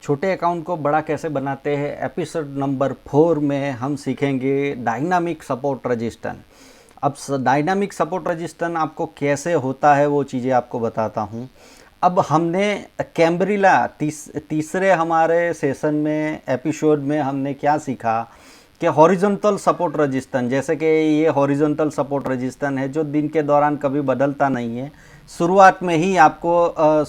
छोटे अकाउंट को बड़ा कैसे बनाते हैं, एपिसोड नंबर 4 में हम सीखेंगे डायनामिक सपोर्ट रजिस्टर। अब डायनामिक सपोर्ट रजिस्टर आपको कैसे होता है वो चीज़ें आपको बताता हूँ। अब हमने कैम्ब्रिला तीसरे हमारे सेशन में एपिसोड में हमने क्या सीखा कि हॉरिजॉन्टल सपोर्ट रजिस्टर, जैसे कि ये हॉरिजॉन्टल सपोर्ट रजिस्टर है जो दिन के दौरान कभी बदलता नहीं है, शुरुआत में ही आपको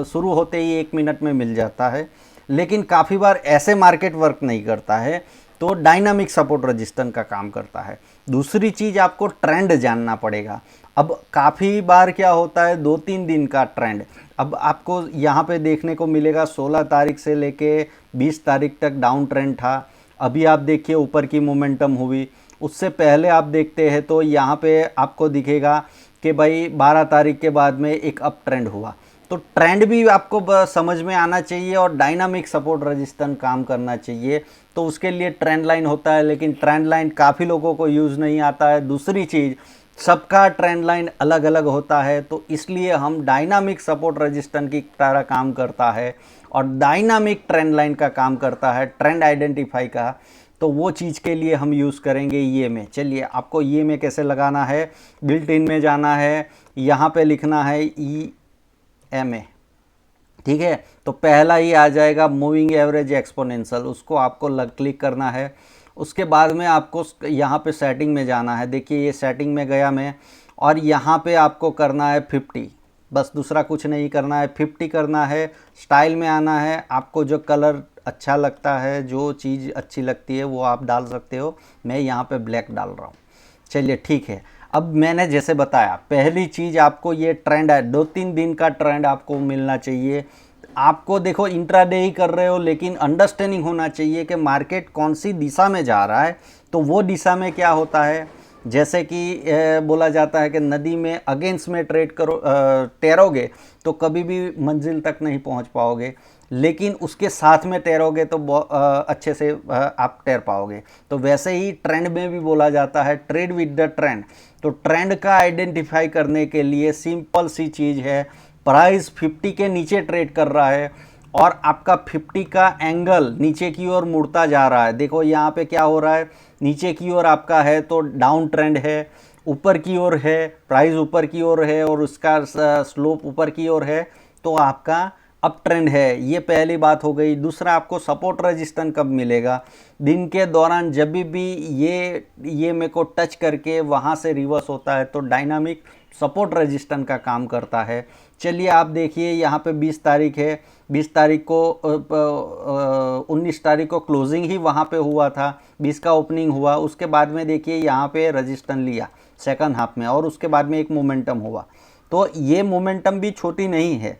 शुरू होते ही 1 मिनट में मिल जाता है, लेकिन काफ़ी बार ऐसे मार्केट वर्क नहीं करता है, तो डायनामिक सपोर्ट रजिस्टर का काम करता है। दूसरी चीज़ आपको ट्रेंड जानना पड़ेगा। अब काफ़ी बार क्या होता है 2-3 दिन का ट्रेंड, अब आपको यहाँ पे देखने को मिलेगा 16 तारीख से लेके 20 तारीख तक डाउन ट्रेंड था। अभी आप देखिए ऊपर की मोमेंटम हुई। उससे पहले आप देखते हैं तो यहाँ पे आपको दिखेगा कि भाई 12 तारीख के बाद में एक अप ट्रेंड हुआ। तो ट्रेंड भी आपको समझ में आना चाहिए और डायनामिक सपोर्ट रजिस्टर काम करना चाहिए। तो उसके लिए ट्रेंड लाइन होता है, लेकिन ट्रेंड लाइन काफ़ी लोगों को यूज़ नहीं आता है। दूसरी चीज़, सबका ट्रेंड लाइन अलग अलग होता है, तो इसलिए हम डायनामिक सपोर्ट रजिस्टर की तरह काम करता है और डायनामिक ट्रेंड लाइन का काम करता है ट्रेंड आइडेंटिफाई का। तो वो चीज़ के लिए हम यूज़ करेंगे ये में। चलिए, आपको ये में कैसे लगाना है, बिल्ट इन में जाना है, यहाँ पे लिखना है EMA, ठीक है। तो पहला ही आ जाएगा मूविंग एवरेज एक्सपोनेंशियल, उसको आपको क्लिक करना है। उसके बाद में आपको यहाँ पे सेटिंग में जाना है। देखिए ये सेटिंग में गया मैं, और यहाँ पे आपको करना है 50, बस दूसरा कुछ नहीं करना है, 50 करना है। स्टाइल में आना है, आपको जो कलर अच्छा लगता है, जो चीज़ अच्छी लगती है वो आप डाल सकते हो। मैं यहाँ पे ब्लैक डाल रहा हूँ। चलिए ठीक है। अब मैंने जैसे बताया, पहली चीज़ आपको ये ट्रेंड है, 2-3 दिन का ट्रेंड आपको मिलना चाहिए। आपको देखो इंट्राडे ही कर रहे हो, लेकिन अंडरस्टैंडिंग होना चाहिए कि मार्केट कौन सी दिशा में जा रहा है। तो वो दिशा में क्या होता है, जैसे कि बोला जाता है कि नदी में अगेंस्ट में ट्रेड करो, तैरोगे तो कभी भी मंजिल तक नहीं पहुंच पाओगे, लेकिन उसके साथ में तैरोगे तो अच्छे से आप तैर पाओगे। तो वैसे ही ट्रेंड में भी बोला जाता है ट्रेड विद द ट्रेंड। तो ट्रेंड का आइडेंटिफाई करने के लिए सिंपल सी चीज़ है, प्राइस 50 के नीचे ट्रेड कर रहा है और आपका 50 का एंगल नीचे की ओर मुड़ता जा रहा है। देखो यहाँ पे क्या हो रहा है, नीचे की ओर आपका है तो डाउन ट्रेंड है, ऊपर की ओर है, प्राइस ऊपर की ओर है और उसका स्लोप ऊपर की ओर है, तो आपका अप ट्रेंड है। ये पहली बात हो गई। दूसरा, आपको सपोर्ट रजिस्टर कब मिलेगा, दिन के दौरान जब भी ये मेरे को टच करके वहाँ से रिवर्स होता है तो डायनामिक सपोर्ट रजिस्टर का काम करता है। चलिए आप देखिए यहाँ पे 20 तारीख है, 20 तारीख को 19 तारीख को क्लोजिंग ही वहाँ पे हुआ था, 20 का ओपनिंग हुआ। उसके बाद में देखिए यहाँ पे रजिस्टर लिया सेकंड हाफ में और उसके बाद में एक मोमेंटम हुआ। तो ये मोमेंटम भी छोटी नहीं है।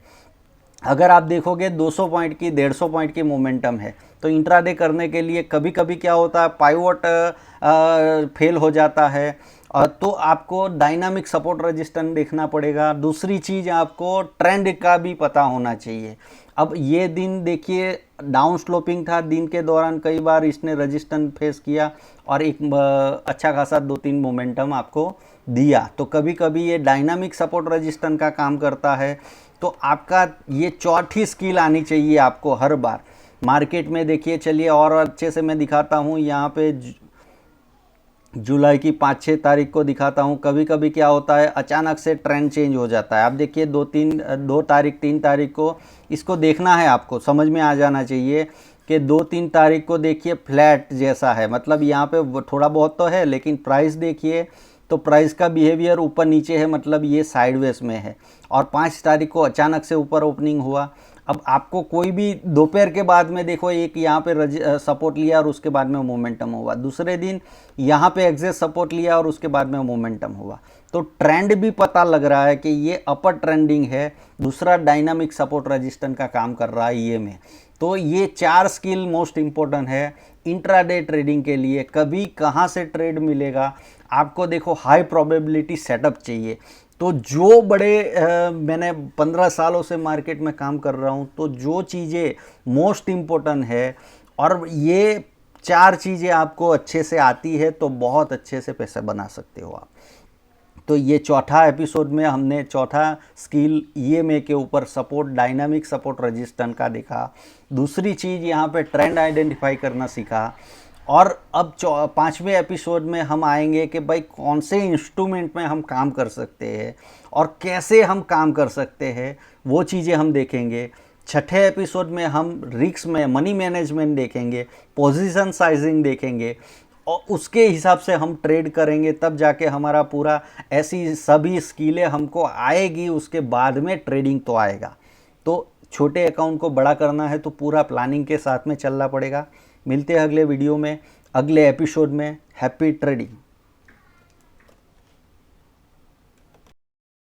अगर आप देखोगे 200 पॉइंट की 150 पॉइंट की मोमेंटम है, तो इंट्राडे करने के लिए कभी कभी क्या होता है, पाइवट फेल हो जाता है, तो आपको डायनामिक सपोर्ट रजिस्टर देखना पड़ेगा। दूसरी चीज़, आपको ट्रेंड का भी पता होना चाहिए। अब ये दिन देखिए डाउन स्लोपिंग था, दिन के दौरान कई बार इसने रजिस्टर फेस किया और एक अच्छा खासा 2-3 मोमेंटम आपको दिया। तो कभी कभी ये डायनामिक सपोर्ट रजिस्टर का काम करता है। तो आपका ये चौथी स्किल आनी चाहिए आपको हर बार मार्केट में। देखिए चलिए और अच्छे से मैं दिखाता हूँ, यहाँ पे जुलाई की 5-6 तारीख को दिखाता हूँ। कभी कभी क्या होता है, अचानक से ट्रेंड चेंज हो जाता है। आप देखिए 2 तारीख 3 तारीख को इसको देखना है, आपको समझ में आ जाना चाहिए कि 2-3 तारीख को देखिए फ्लैट जैसा है, मतलब यहाँ पे थोड़ा बहुत तो है, लेकिन प्राइस देखिए तो प्राइस का बिहेवियर ऊपर नीचे है, मतलब ये साइडवेज में है। और 5 तारीख को अचानक से ऊपर ओपनिंग हुआ। अब आपको कोई भी दोपहर के बाद में देखो, एक यहाँ पे सपोर्ट लिया और उसके बाद में मोमेंटम हुआ, दूसरे दिन यहाँ पे एग्जिट सपोर्ट लिया और उसके बाद में मोमेंटम हुआ। तो ट्रेंड भी पता लग रहा है कि ये अपर ट्रेंडिंग है। दूसरा, डायनामिक सपोर्ट रजिस्टर का काम कर रहा है ये में। तो ये 4 स्किल मोस्ट इम्पोर्टेंट है इंट्राडे ट्रेडिंग के लिए। कभी कहाँ से ट्रेड मिलेगा आपको, देखो हाई प्रोबेबिलिटी सेटअप चाहिए। तो जो मैंने 15 सालों से मार्केट में काम कर रहा हूँ, तो जो चीज़ें मोस्ट इम्पोर्टेंट है और ये 4 चीज़ें आपको अच्छे से आती है तो बहुत अच्छे से पैसा बना सकते हो आप। तो ये चौथा एपिसोड में हमने चौथा स्किल ईएमए के ऊपर सपोर्ट, डायनामिक सपोर्ट रजिस्टेंस का देखा। दूसरी चीज़ यहाँ पे ट्रेंड आइडेंटिफाई करना सीखा। और अब पांचवें एपिसोड में हम आएंगे कि भाई कौन से इंस्ट्रूमेंट में हम काम कर सकते हैं और कैसे हम काम कर सकते हैं, वो चीज़ें हम देखेंगे। छठे एपिसोड में हम रिस्क में मनी मैनेजमेंट देखेंगे, पोजीशन साइजिंग देखेंगे और उसके हिसाब से हम ट्रेड करेंगे, तब जाके हमारा पूरा ऐसी सभी स्किलें हमको आएगी, उसके बाद में ट्रेडिंग तो आएगा। तो छोटे अकाउंट को बड़ा करना है तो पूरा प्लानिंग के साथ में चलना पड़ेगा। मिलते हैं अगले वीडियो में, अगले एपिसोड में। Happy trading.